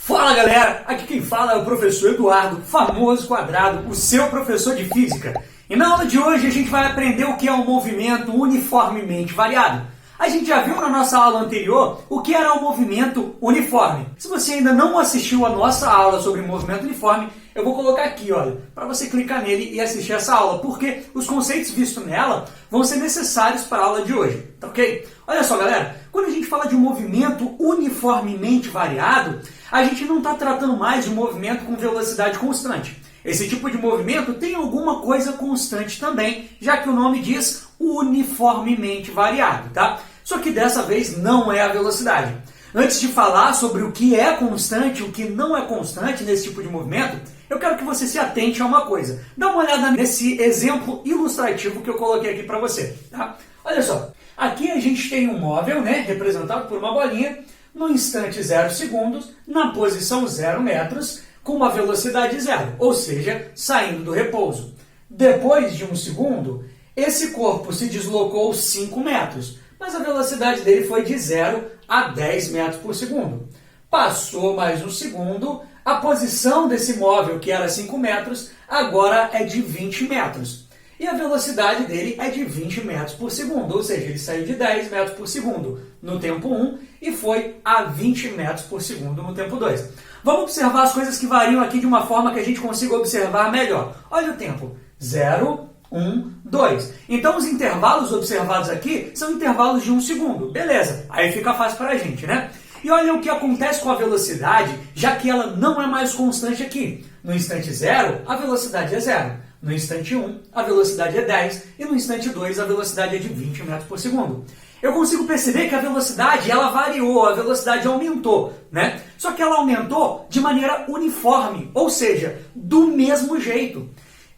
Fala galera, aqui quem fala é o professor Eduardo, famoso quadrado, o seu professor de física. E na aula de hoje a gente vai aprender o que é um movimento uniformemente variado. A gente já viu na nossa aula anterior o que era um movimento uniforme. Se você ainda não assistiu a nossa aula sobre movimento uniforme, eu vou colocar aqui, olha, para você clicar nele e assistir essa aula, porque os conceitos vistos nela vão ser necessários para a aula de hoje, tá ok? Olha só galera, quando a gente fala de um movimento uniformemente variado, a gente não está tratando mais de um movimento com velocidade constante. Esse tipo de movimento tem alguma coisa constante também, já que o nome diz uniformemente variado, tá? Só que dessa vez não é a velocidade. Antes de falar sobre o que é constante e o que não é constante nesse tipo de movimento, eu quero que você se atente a uma coisa. Dá uma olhada nesse exemplo ilustrativo que eu coloquei aqui para você, tá? Olha só, aqui a gente tem um móvel, né, representado por uma bolinha, no instante 0 segundos, na posição 0 metros, com uma velocidade 0, ou seja, saindo do repouso. Depois de 1 segundo, esse corpo se deslocou 5 metros, mas a velocidade dele foi de 0 a 10 metros por segundo. Passou mais 1 segundo, a posição desse móvel, que era 5 metros, agora é de 20 metros. E a velocidade dele é de 20 metros por segundo, ou seja, ele saiu de 10 metros por segundo no tempo 1 e foi a 20 metros por segundo no tempo 2. Vamos observar as coisas que variam aqui de uma forma que a gente consiga observar melhor. Olha o tempo, 0, 1, 2. Então os intervalos observados aqui são intervalos de 1 segundo. Beleza, aí fica fácil para a gente, né? E olha o que acontece com a velocidade, já que ela não é mais constante aqui. No instante 0, a velocidade é 0. No instante 1, a velocidade é 10. E no instante 2, a velocidade é de 20 metros por segundo. Eu consigo perceber que a velocidade ela variou, a velocidade aumentou, né? Só que ela aumentou de maneira uniforme, ou seja, do mesmo jeito.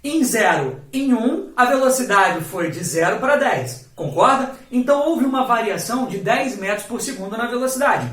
Em 0, em 1, a velocidade foi de 0 para 10, concorda? Então houve uma variação de 10 metros por segundo na velocidade.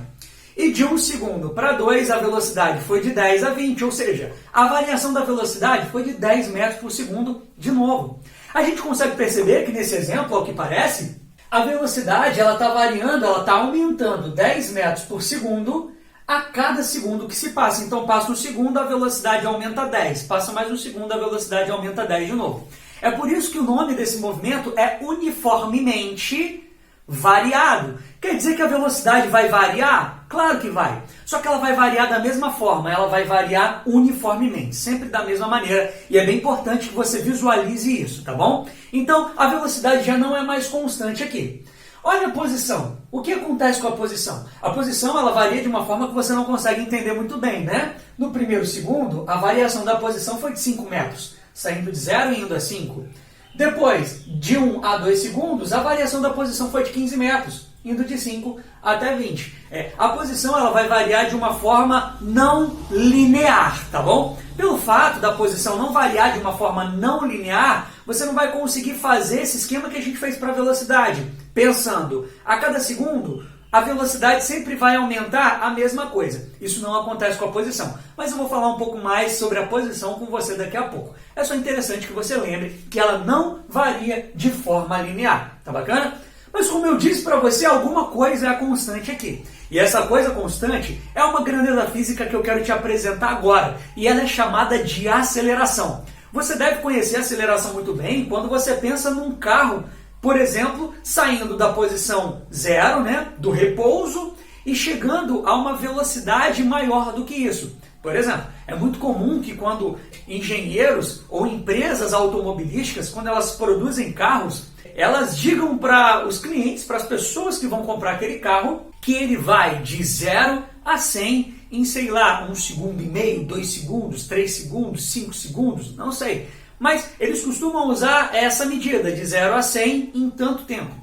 E de 1 segundo para 2, a velocidade foi de 10 a 20, ou seja, a variação da velocidade foi de 10 metros por segundo de novo. A gente consegue perceber que nesse exemplo, ao que parece, a velocidade está variando, ela está aumentando 10 metros por segundo a cada segundo que se passa. Então passa um segundo, a velocidade aumenta 10. Passa mais um segundo, a velocidade aumenta 10 de novo. É por isso que o nome desse movimento é uniformemente variado. Quer dizer que a velocidade vai variar? Claro que vai. Só que ela vai variar da mesma forma, ela vai variar uniformemente, sempre da mesma maneira. E é bem importante que você visualize isso, tá bom? Então, a velocidade já não é mais constante aqui. Olha a posição. O que acontece com a posição? A posição ela varia de uma forma que você não consegue entender muito bem, né? No primeiro segundo, a variação da posição foi de 5 metros, saindo de 0 e indo a 5. Depois, de 1 a 2 segundos, a variação da posição foi de 15 metros, indo de 5 até 20. A posição ela vai variar de uma forma não linear, tá bom? Pelo fato da posição não variar de uma forma não linear, você não vai conseguir fazer esse esquema que a gente fez para a velocidade. Pensando, a cada segundo, a velocidade sempre vai aumentar a mesma coisa. Isso não acontece com a posição. Mas eu vou falar um pouco mais sobre a posição com você daqui a pouco. É só interessante que você lembre que ela não varia de forma linear. Tá bacana? Mas como eu disse para você, alguma coisa é constante aqui. E essa coisa constante é uma grandeza física que eu quero te apresentar agora. E ela é chamada de aceleração. Você deve conhecer a aceleração muito bem quando você pensa num carro, por exemplo, saindo da posição 0, né, do repouso, e chegando a uma velocidade maior do que isso. Por exemplo, é muito comum que quando engenheiros ou empresas automobilísticas, quando elas produzem carros, elas digam para os clientes, para as pessoas que vão comprar aquele carro, que ele vai de 0 a 100 em, sei lá, 1 segundo e meio, 2 segundos, 3 segundos, 5 segundos, não sei. Mas eles costumam usar essa medida, de 0 a 100 em tanto tempo.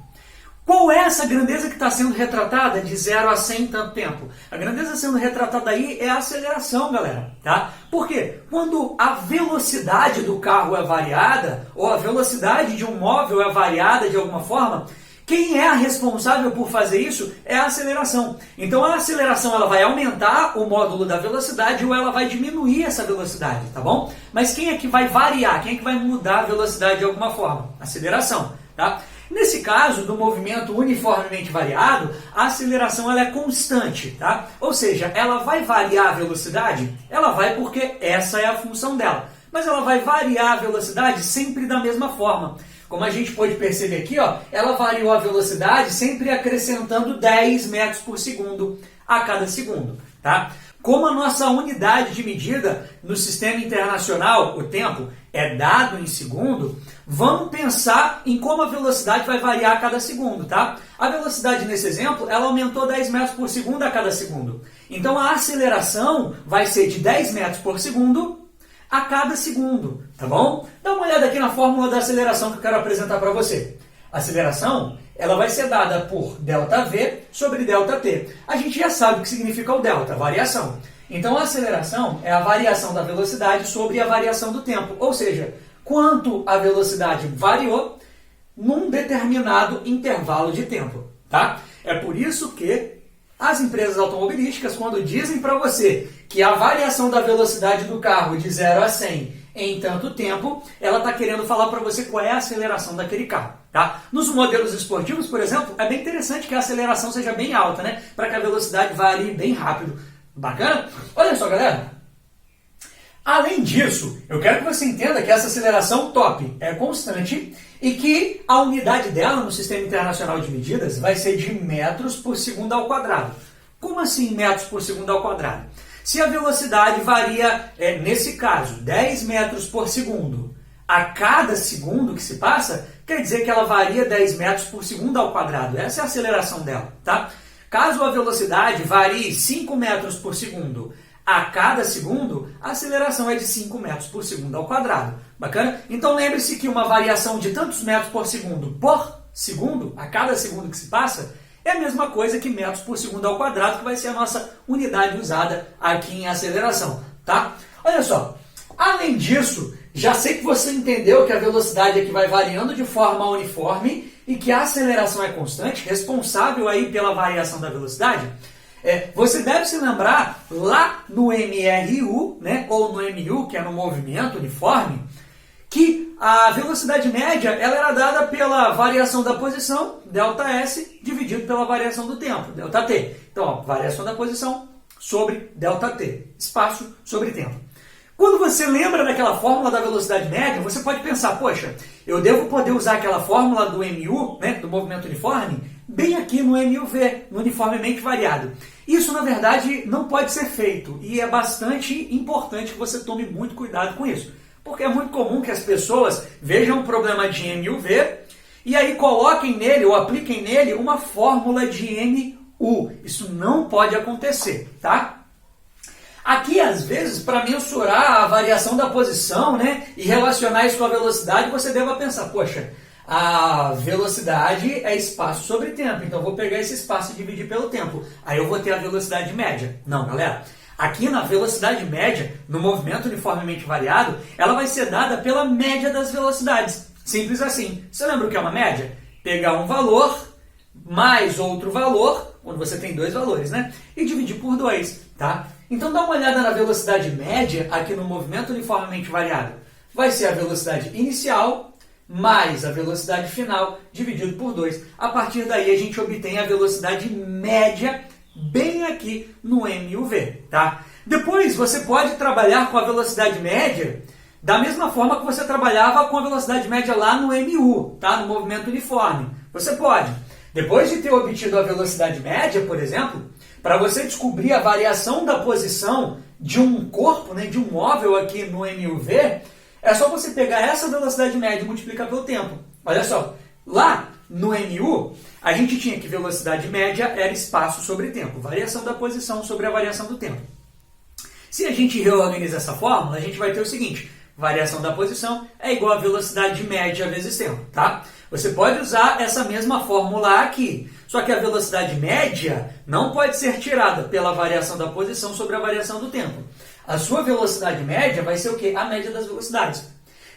Qual é essa grandeza que está sendo retratada de 0 a 100 em tanto tempo? A grandeza sendo retratada aí é a aceleração, galera. Tá? Por quê? Quando a velocidade do carro é variada, ou a velocidade de um móvel é variada de alguma forma, quem é a responsável por fazer isso é a aceleração. Então a aceleração ela vai aumentar o módulo da velocidade ou ela vai diminuir essa velocidade, tá bom? Mas quem é que vai variar? Quem é que vai mudar a velocidade de alguma forma? Aceleração, tá? Nesse caso, do movimento uniformemente variado, a aceleração ela é constante, tá? Ou seja, ela vai variar a velocidade? Ela vai porque essa é a função dela. Mas ela vai variar a velocidade sempre da mesma forma. Como a gente pode perceber aqui, ó, ela variou a velocidade sempre acrescentando 10 metros por segundo a cada segundo, tá? Como a nossa unidade de medida no sistema internacional, o tempo, é dado em segundo, vamos pensar em como a velocidade vai variar a cada segundo, tá? A velocidade nesse exemplo, ela aumentou 10 metros por segundo a cada segundo. Então a aceleração vai ser de 10 metros por segundo a cada segundo, tá bom? Dá uma olhada aqui na fórmula da aceleração que eu quero apresentar para você. A aceleração, ela vai ser dada por ΔV sobre ΔT. A gente já sabe o que significa o delta, variação. Então a aceleração é a variação da velocidade sobre a variação do tempo, ou seja, quanto a velocidade variou num determinado intervalo de tempo, tá? É por isso que as empresas automobilísticas, quando dizem para você que a variação da velocidade do carro de 0 a 100 em tanto tempo, ela está querendo falar para você qual é a aceleração daquele carro, tá? Nos modelos esportivos, por exemplo, é bem interessante que a aceleração seja bem alta, né? Para que a velocidade varie bem rápido. Bacana? Olha só, galera. Além disso, eu quero que você entenda que essa aceleração top é constante e que a unidade dela no Sistema Internacional de Medidas vai ser de metros por segundo ao quadrado. Como assim metros por segundo ao quadrado? Se a velocidade varia, nesse caso, 10 metros por segundo a cada segundo que se passa, quer dizer que ela varia 10 metros por segundo ao quadrado. Essa é a aceleração dela, tá? Caso a velocidade varie 5 metros por segundo a cada segundo, a aceleração é de 5 metros por segundo ao quadrado. Bacana? Então lembre-se que uma variação de tantos metros por segundo, a cada segundo que se passa, é a mesma coisa que metros por segundo ao quadrado, que vai ser a nossa unidade usada aqui em aceleração, tá? Olha só, além disso, já sei que você entendeu que a velocidade aqui vai variando de forma uniforme e que a aceleração é constante, responsável aí pela variação da velocidade. Você deve se lembrar lá no MRU, né, ou no MU, que é no movimento uniforme, que a velocidade média ela era dada pela variação da posição, ΔS, dividido pela variação do tempo, ΔT. Então, ó, variação da posição sobre ΔT, espaço sobre tempo. Quando você lembra daquela fórmula da velocidade média, você pode pensar, poxa, eu devo poder usar aquela fórmula do MU, né, do movimento uniforme, bem aqui no MUV, no uniformemente variado. Isso, na verdade, não pode ser feito e é bastante importante que você tome muito cuidado com isso. Porque é muito comum que as pessoas vejam um problema de MUV e aí coloquem nele ou apliquem nele uma fórmula de MU. Isso não pode acontecer, tá? Aqui, às vezes, para mensurar a variação da posição, né, e relacionar isso com a velocidade, você deva pensar, poxa, a velocidade é espaço sobre tempo, então eu vou pegar esse espaço e dividir pelo tempo. Aí eu vou ter a velocidade média. Não, galera. Aqui na velocidade média, no movimento uniformemente variado, ela vai ser dada pela média das velocidades. Simples assim. Você lembra o que é uma média? Pegar um valor mais outro valor, quando você tem dois valores, né? E dividir por 2, tá? Então dá uma olhada na velocidade média aqui no movimento uniformemente variado. Vai ser a velocidade inicial mais a velocidade final dividido por 2. A partir daí a gente obtém a velocidade média bem aqui no MUV, tá? Depois você pode trabalhar com a velocidade média da mesma forma que você trabalhava com a velocidade média lá no MU, tá? No movimento uniforme. Você pode. Depois de ter obtido a velocidade média, por exemplo, para você descobrir a variação da posição de um corpo, né, de um móvel aqui no MUV, é só você pegar essa velocidade média e multiplicar pelo tempo. Olha só, lá no MU, a gente tinha que velocidade média era espaço sobre tempo, variação da posição sobre a variação do tempo. Se a gente reorganiza essa fórmula, a gente vai ter o seguinte, variação da posição é igual a velocidade média vezes tempo, tá? Você pode usar essa mesma fórmula aqui, só que a velocidade média não pode ser tirada pela variação da posição sobre a variação do tempo. A sua velocidade média vai ser o quê? A média das velocidades.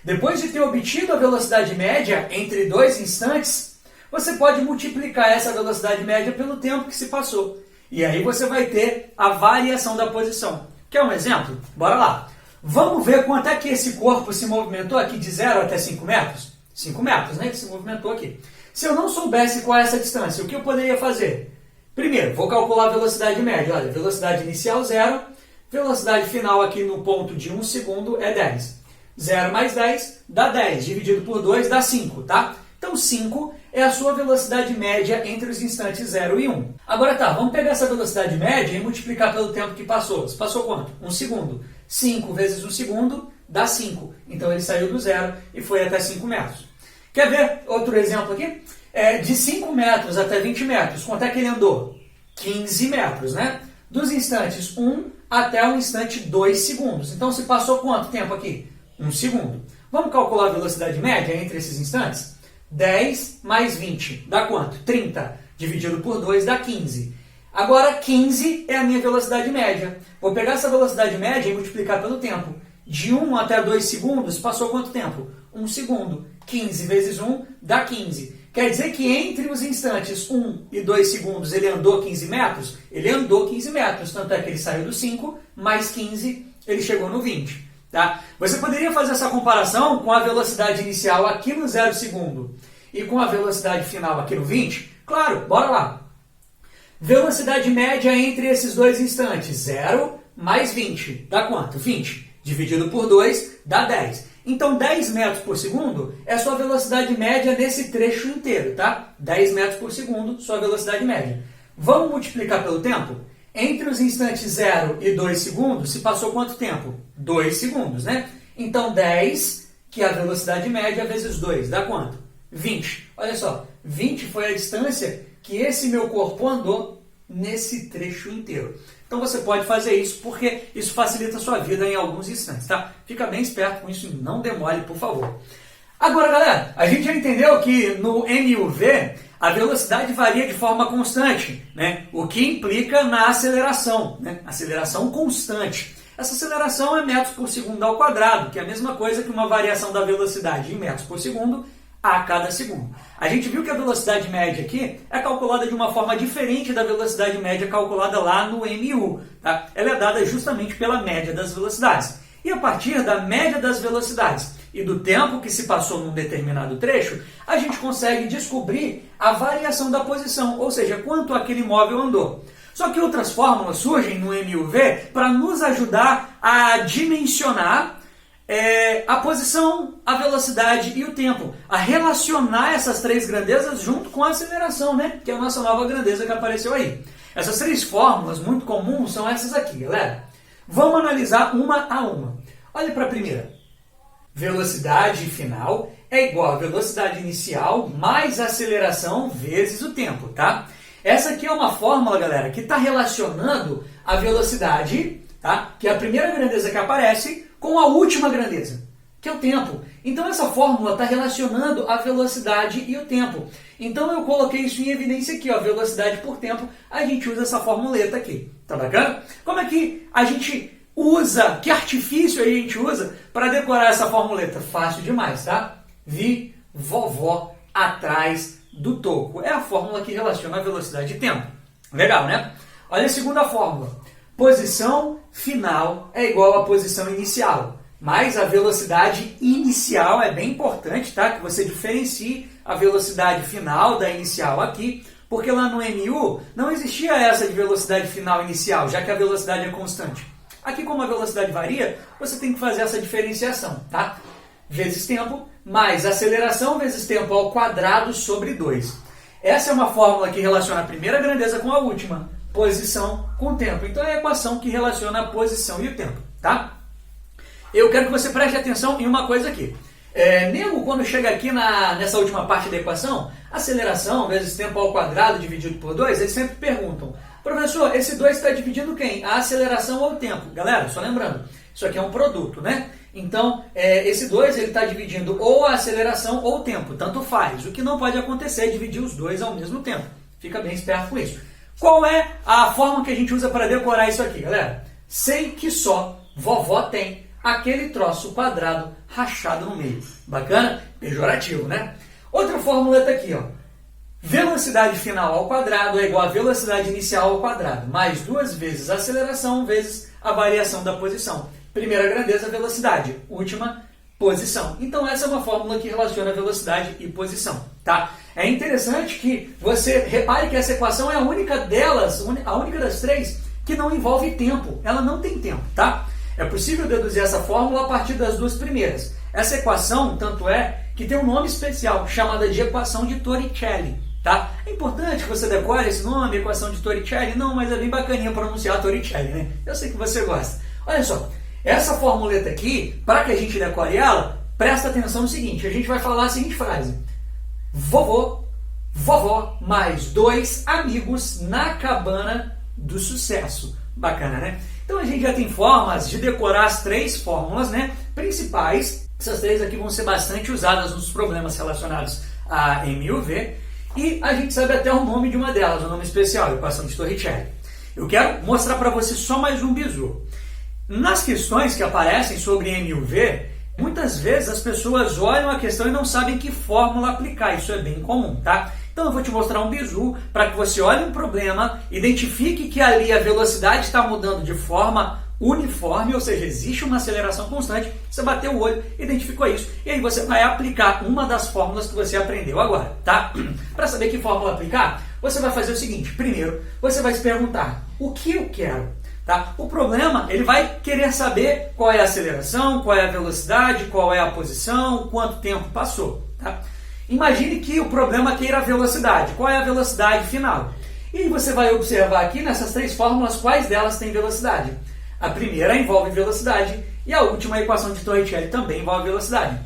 Depois de ter obtido a velocidade média entre dois instantes, você pode multiplicar essa velocidade média pelo tempo que se passou. E aí você vai ter a variação da posição. Quer um exemplo? Bora lá. Vamos ver quanto é que esse corpo se movimentou aqui de 0 até 5 metros? 5 metros, né? Que se movimentou aqui. Se eu não soubesse qual é essa distância, o que eu poderia fazer? Primeiro, vou calcular a velocidade média. Olha, velocidade inicial 0, velocidade final aqui no ponto de 1 segundo é 10. 0 mais 10 dá 10, dividido por 2 dá 5, tá? Então 5 é a sua velocidade média entre os instantes 0 e 1. Agora tá, vamos pegar essa velocidade média e multiplicar pelo tempo que passou. Passou quanto? 1 segundo. 5 vezes 1 segundo dá 5. Então ele saiu do 0 e foi até 5 metros. Quer ver outro exemplo aqui? De 5 metros até 20 metros, quanto é que ele andou? 15 metros, né? Dos instantes 1 até o instante 2 segundos. Então se passou quanto tempo aqui? 1 segundo. Vamos calcular a velocidade média entre esses instantes? 10 mais 20 dá quanto? 30. Dividido por 2 dá 15. Agora 15 é a minha velocidade média. Vou pegar essa velocidade média e multiplicar pelo tempo. De 1 até 2 segundos, passou quanto tempo? 1 segundo. 15 vezes 1 dá 15. Quer dizer que entre os instantes 1 e 2 segundos ele andou 15 metros? Ele andou 15 metros, tanto é que ele saiu do 5, mais 15, ele chegou no 20. Tá? Você poderia fazer essa comparação com a velocidade inicial aqui no 0 segundo e com a velocidade final aqui no 20? Claro, bora lá. Velocidade média entre esses dois instantes, 0 mais 20, dá quanto? 20. Dividido por 2, dá 10. Então 10 metros por segundo é a sua velocidade média nesse trecho inteiro, tá? 10 metros por segundo, sua velocidade média. Vamos multiplicar pelo tempo? Entre os instantes 0 e 2 segundos, se passou quanto tempo? 2 segundos, né? Então 10, que é a velocidade média, vezes 2, dá quanto? 20. Olha só, 20 foi a distância que esse meu corpo andou nesse trecho inteiro. Então você pode fazer isso porque isso facilita a sua vida em alguns instantes, tá? Fica bem esperto com isso e não demore, por favor. Agora, galera, a gente já entendeu que no MUV a velocidade varia de forma constante, né? O que implica na aceleração, né? Aceleração constante. Essa aceleração é metros por segundo ao quadrado, que é a mesma coisa que uma variação da velocidade em metros por segundo a cada segundo. A gente viu que a velocidade média aqui é calculada de uma forma diferente da velocidade média calculada lá no MU. Tá? Ela é dada justamente pela média das velocidades. E a partir da média das velocidades e do tempo que se passou num determinado trecho, a gente consegue descobrir a variação da posição, ou seja, quanto aquele móvel andou. Só que outras fórmulas surgem no MUV para nos ajudar a dimensionar a posição, a velocidade e o tempo, a relacionar essas três grandezas junto com a aceleração, né? Que é a nossa nova grandeza que apareceu aí. Essas três fórmulas muito comuns são essas aqui, galera. Vamos analisar uma a uma. Olha para a primeira. Velocidade final é igual a velocidade inicial mais a aceleração vezes o tempo, tá? Essa aqui é uma fórmula, galera, que está relacionando a velocidade, tá? Que é a primeira grandeza que aparece, com a última grandeza, que é o tempo. Então essa fórmula está relacionando a velocidade e o tempo. Então eu coloquei isso em evidência aqui, ó, velocidade por tempo, a gente usa essa formuleta aqui. Tá bacana? Como é que a gente usa, que artifício a gente usa para decorar essa formuleta? Fácil demais, tá? Vi vovó atrás do toco. É a fórmula que relaciona a velocidade e tempo. Legal, né? Olha a segunda fórmula. Posição final é igual à posição inicial, mas a velocidade inicial é bem importante, tá? Que você diferencie a velocidade final da inicial aqui, porque lá no MU não existia essa de velocidade final inicial, já que a velocidade é constante. Aqui, como a velocidade varia, você tem que fazer essa diferenciação, tá? Vezes tempo, mais aceleração vezes tempo ao quadrado sobre 2. Essa é uma fórmula que relaciona a primeira grandeza com a última. Posição com tempo. Então é a equação que relaciona a posição e o tempo, tá? Eu quero que você preste atenção em uma coisa aqui. Nego, quando chega aqui nessa última parte da equação, aceleração vezes tempo ao quadrado dividido por 2, eles sempre perguntam, professor, esse 2 está dividindo quem? A aceleração ou o tempo? Galera, só lembrando, isso aqui é um produto, né? Então, esse 2 ele está dividindo ou a aceleração ou o tempo, tanto faz. O que não pode acontecer é dividir os dois ao mesmo tempo. Fica bem esperto com isso. Qual é a forma que a gente usa para decorar isso aqui, galera? Sei que só vovó tem aquele troço quadrado rachado no meio. Bacana? Pejorativo, né? Outra fórmula está aqui, ó. Velocidade final ao quadrado é igual a velocidade inicial ao quadrado, mais 2 vezes a aceleração vezes a variação da posição. Primeira grandeza, velocidade. Última, posição. Então essa é uma fórmula que relaciona velocidade e posição, tá? É interessante que você repare que essa equação é a única delas, a única das três que não envolve tempo. Ela não tem tempo, tá? É possível deduzir essa fórmula a partir das duas primeiras. Essa equação, tanto é, que tem um nome especial, chamada de equação de Torricelli, tá? É importante que você decore esse nome, equação de Torricelli? Não, mas é bem bacaninha pronunciar Torricelli, né? Eu sei que você gosta. Olha só, essa formuleta aqui, para que a gente decore ela, presta atenção no seguinte, a gente vai falar a seguinte frase: vovô, vovó, mais 2 amigos na cabana do sucesso. Bacana, né? Então a gente já tem formas de decorar as 3 fórmulas, né, principais. Essas 3 aqui vão ser bastante usadas nos problemas relacionados a M e UV. E a gente sabe até o nome de uma delas, o nome especial, equação de Torricelli. Eu quero mostrar para você só mais um bizu. Nas questões que aparecem sobre M e UV, muitas vezes as pessoas olham a questão e não sabem que fórmula aplicar. Isso é bem comum, tá? Então eu vou te mostrar um bizu para que você olhe um problema, identifique que ali a velocidade está mudando de forma uniforme, ou seja, existe uma aceleração constante, você bateu o olho, identificou isso, e aí você vai aplicar uma das fórmulas que você aprendeu agora, tá? Para saber que fórmula aplicar, você vai fazer o seguinte: primeiro, você vai se perguntar, o que eu quero? Tá? O problema, ele vai querer saber qual é a aceleração, qual é a velocidade, qual é a posição, quanto tempo passou, tá? Imagine que o problema queira a velocidade. Qual é a velocidade final? E você vai observar aqui nessas 3 fórmulas quais delas têm velocidade. A primeira envolve velocidade e a última, a equação de Torricelli, também envolve velocidade.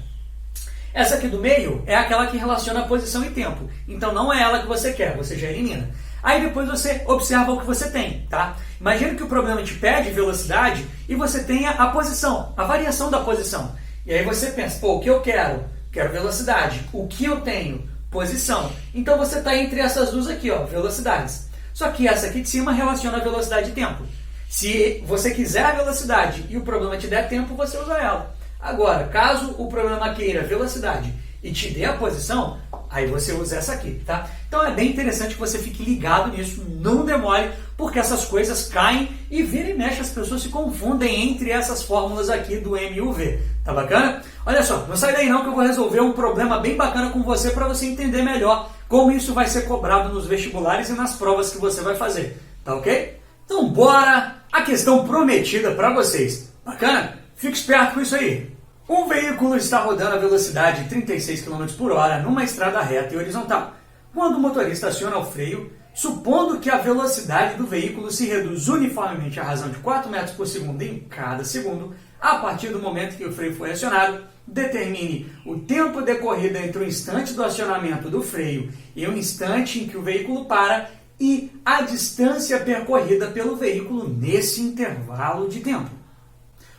Essa aqui do meio é aquela que relaciona posição e tempo. Então não é ela que você quer, você já elimina. Aí depois você observa o que você tem, tá? Imagina que o problema te pede velocidade e você tenha a posição, a variação da posição. E aí você pensa, pô, o que eu quero? Quero velocidade. O que eu tenho? Posição. Então você está entre essas duas aqui, ó, velocidades. Só que essa aqui de cima relaciona a velocidade e tempo. Se você quiser a velocidade e o problema te der tempo, você usa ela. Agora, caso o problema queira velocidade e te dê a posição, aí você usa essa aqui, tá? Então é bem interessante que você fique ligado nisso, não demore, porque essas coisas caem e vira e mexe, as pessoas se confundem entre essas fórmulas aqui do M e UV. Tá bacana? Olha só, não sai daí não que eu vou resolver um problema bem bacana com você para você entender melhor como isso vai ser cobrado nos vestibulares e nas provas que você vai fazer. Tá ok? Então bora a questão prometida para vocês. Bacana? Fique esperto com isso aí. Um veículo está rodando a velocidade de 36 km por hora numa estrada reta e horizontal. Quando o motorista aciona o freio, supondo que a velocidade do veículo se reduz uniformemente à razão de 4 metros por segundo em cada segundo, a partir do momento que o freio foi acionado, determine o tempo decorrido entre o instante do acionamento do freio e o instante em que o veículo para e a distância percorrida pelo veículo nesse intervalo de tempo.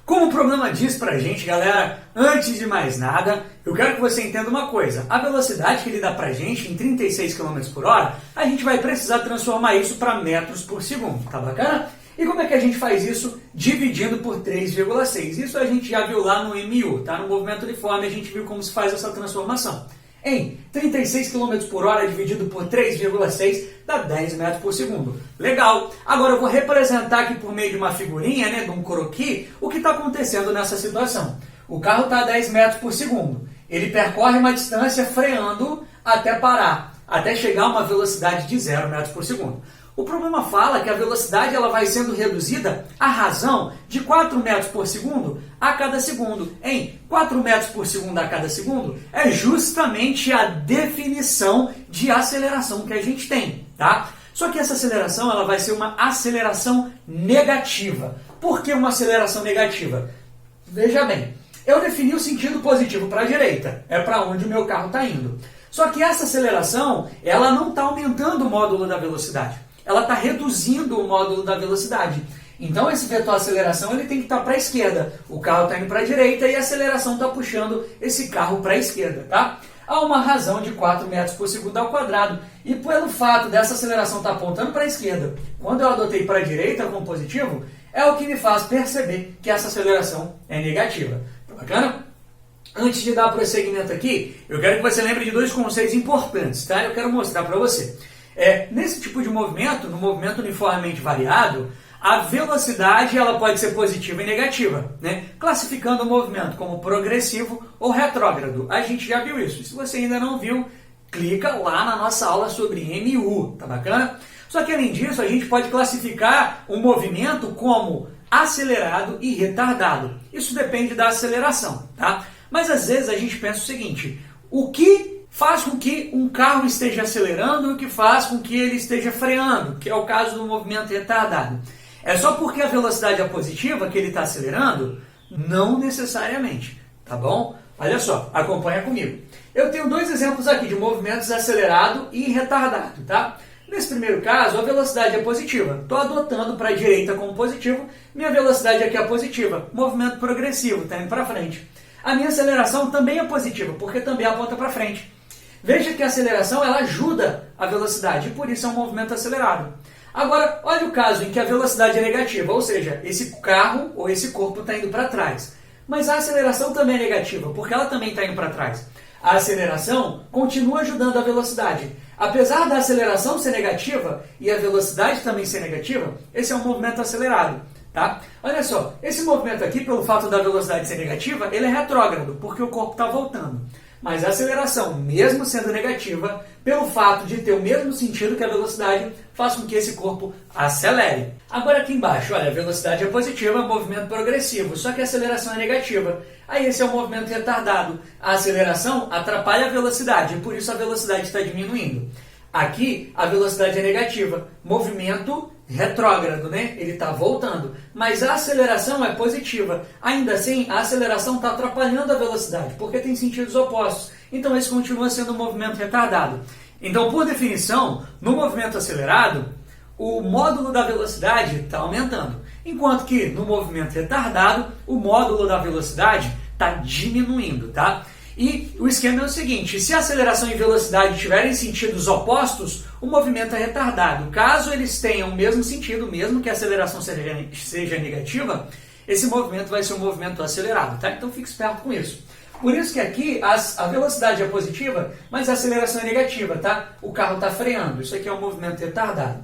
Como o problema diz pra gente, galera, antes de mais nada, eu quero que você entenda uma coisa. A velocidade que ele dá pra gente em 36 km por hora, a gente vai precisar transformar isso para metros por segundo, tá bacana? E como é que a gente faz isso? Dividindo por 3,6. Isso a gente já viu lá no MU, tá? No movimento uniforme a gente viu como se faz essa transformação. Em 36 km por hora dividido por 3,6 dá 10 metros por segundo. Legal! Agora eu vou representar aqui por meio de uma figurinha, né, de um croquis, o que está acontecendo nessa situação. O carro está a 10 metros por segundo. Ele percorre uma distância freando até parar, até chegar a uma velocidade de 0 metros por segundo. O problema fala que a velocidade ela vai sendo reduzida à razão de 4 metros por segundo a cada segundo. Em 4 metros por segundo a cada segundo é justamente a definição de aceleração que a gente tem, tá? Só que essa aceleração ela vai ser uma aceleração negativa. Por que uma aceleração negativa? Veja bem, eu defini o sentido positivo para a direita, é para onde o meu carro está indo. Só que essa aceleração ela não está aumentando o módulo da velocidade. Ela está reduzindo o módulo da velocidade. Então esse vetor aceleração ele tem que estar para a esquerda. O carro está indo para a direita e a aceleração está puxando esse carro para a esquerda, tá? Há uma razão de 4 metros por segundo ao quadrado. E pelo fato dessa aceleração estar apontando para a esquerda, quando eu adotei para a direita como positivo, é o que me faz perceber que essa aceleração é negativa. Tá bacana? Antes de dar prosseguimento aqui, eu quero que você lembre de 2 conceitos importantes, tá? Eu quero mostrar para você. Nesse tipo de movimento, no movimento uniformemente variado, A velocidade ela pode ser positiva e negativa, né? Classificando o movimento como progressivo ou retrógrado. A gente já viu isso. Se você ainda não viu, clica lá na nossa aula sobre MU, tá bacana? Só que além disso, a gente pode classificar o movimento como acelerado e retardado. Isso depende da aceleração, tá? Mas às vezes a gente pensa o seguinte: o que faz com que um carro esteja acelerando e o que faz com que ele esteja freando, que é o caso do movimento retardado? É só porque a velocidade é positiva que ele está acelerando? Não necessariamente, tá bom? Olha só, acompanha comigo. Eu tenho dois exemplos aqui de movimentos acelerado e retardado, tá? Nesse primeiro caso, a velocidade é positiva. Estou adotando para a direita como positivo, minha velocidade aqui é positiva. Movimento progressivo, está indo para frente. A minha aceleração também é positiva, porque também aponta para frente. Veja que a aceleração ela ajuda a velocidade, e por isso é um movimento acelerado. Agora, olha o caso em que a velocidade é negativa, ou seja, esse carro ou esse corpo está indo para trás. Mas a aceleração também é negativa, porque ela também está indo para trás. A aceleração continua ajudando a velocidade. Apesar da aceleração ser negativa e a velocidade também ser negativa, esse é um movimento acelerado. Tá? Olha só, esse movimento aqui, pelo fato da velocidade ser negativa, ele é retrógrado, porque o corpo está voltando. Mas a aceleração, mesmo sendo negativa, pelo fato de ter o mesmo sentido que a velocidade, faz com que esse corpo acelere. Agora aqui embaixo, olha, a velocidade é positiva, movimento progressivo, só que a aceleração é negativa. Aí esse é o movimento retardado. A aceleração atrapalha a velocidade, e por isso a velocidade está diminuindo. Aqui, a velocidade é negativa, movimento retrógrado, né? Ele está voltando, mas a aceleração é positiva. Ainda assim, a aceleração está atrapalhando a velocidade, porque tem sentidos opostos. Então, esse continua sendo um movimento retardado. Então, por definição, no movimento acelerado, o módulo da velocidade está aumentando, enquanto que no movimento retardado, o módulo da velocidade está diminuindo, tá? E o esquema é o seguinte: se a aceleração e velocidade tiverem sentidos opostos, o movimento é retardado. Caso eles tenham o mesmo sentido, mesmo que a aceleração seja negativa, esse movimento vai ser um movimento acelerado, tá? Então fique esperto com isso. Por isso que aqui a velocidade é positiva, mas a aceleração é negativa, tá? O carro está freando. Isso aqui é um movimento retardado.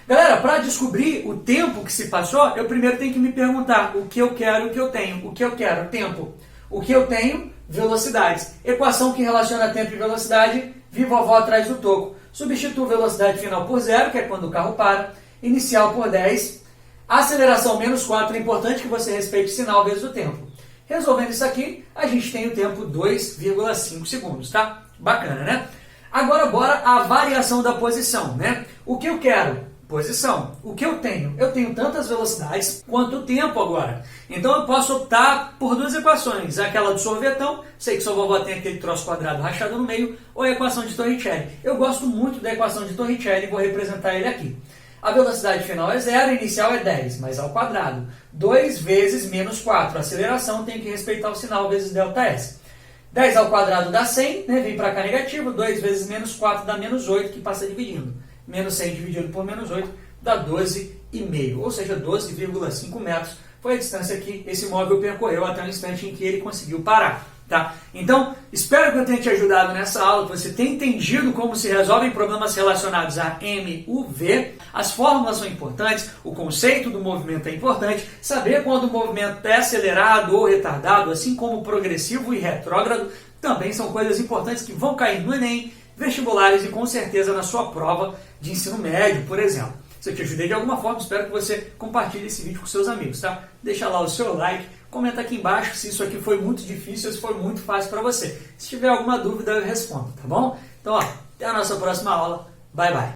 Galera, para descobrir o tempo que se passou, eu primeiro tenho que me perguntar o que eu quero e o que eu tenho. O que eu quero? Tempo. O que eu tenho? Velocidades. Equação que relaciona tempo e velocidade, vi vovó atrás do toco. Substituo velocidade final por 0, que é quando o carro para. Inicial por 10. Aceleração menos 4, é importante que você respeite o sinal vezes o tempo. Resolvendo isso aqui, a gente tem o tempo 2,5 segundos, tá? Bacana, né? Agora bora a variação da posição, né? O que eu quero? Posição. O que eu tenho? Eu tenho tantas velocidades quanto tempo agora. Então eu posso optar por duas equações. Aquela do sorvetão, sei que sua vovó tem aquele troço quadrado rachado no meio, ou a equação de Torricelli. Eu gosto muito da equação de Torricelli e vou representar ele aqui. A velocidade final é 0, a inicial é 10, mas ao quadrado. 2 vezes menos 4. A aceleração tem que respeitar o sinal vezes ΔS. 10 ao quadrado dá 100, né? Vem para cá negativo. 2 vezes menos 4 dá menos 8, que passa dividindo. Menos 100 dividido por menos 8 dá 12,5, ou seja, 12,5 metros. Foi a distância que esse móvel percorreu até o instante em que ele conseguiu parar. Tá? Então, espero que eu tenha te ajudado nessa aula, que você tenha entendido como se resolvem problemas relacionados a MUV. As fórmulas são importantes, o conceito do movimento é importante, saber quando o movimento é acelerado ou retardado, assim como progressivo e retrógrado, também são coisas importantes que vão cair no Enem, vestibulares e com certeza na sua prova de ensino médio, por exemplo. Se eu te ajudei de alguma forma, espero que você compartilhe esse vídeo com seus amigos, tá? Deixa lá o seu like, comenta aqui embaixo se isso aqui foi muito difícil ou se foi muito fácil para você. Se tiver alguma dúvida, eu respondo, tá bom? Então, ó, até a nossa próxima aula. Bye, bye.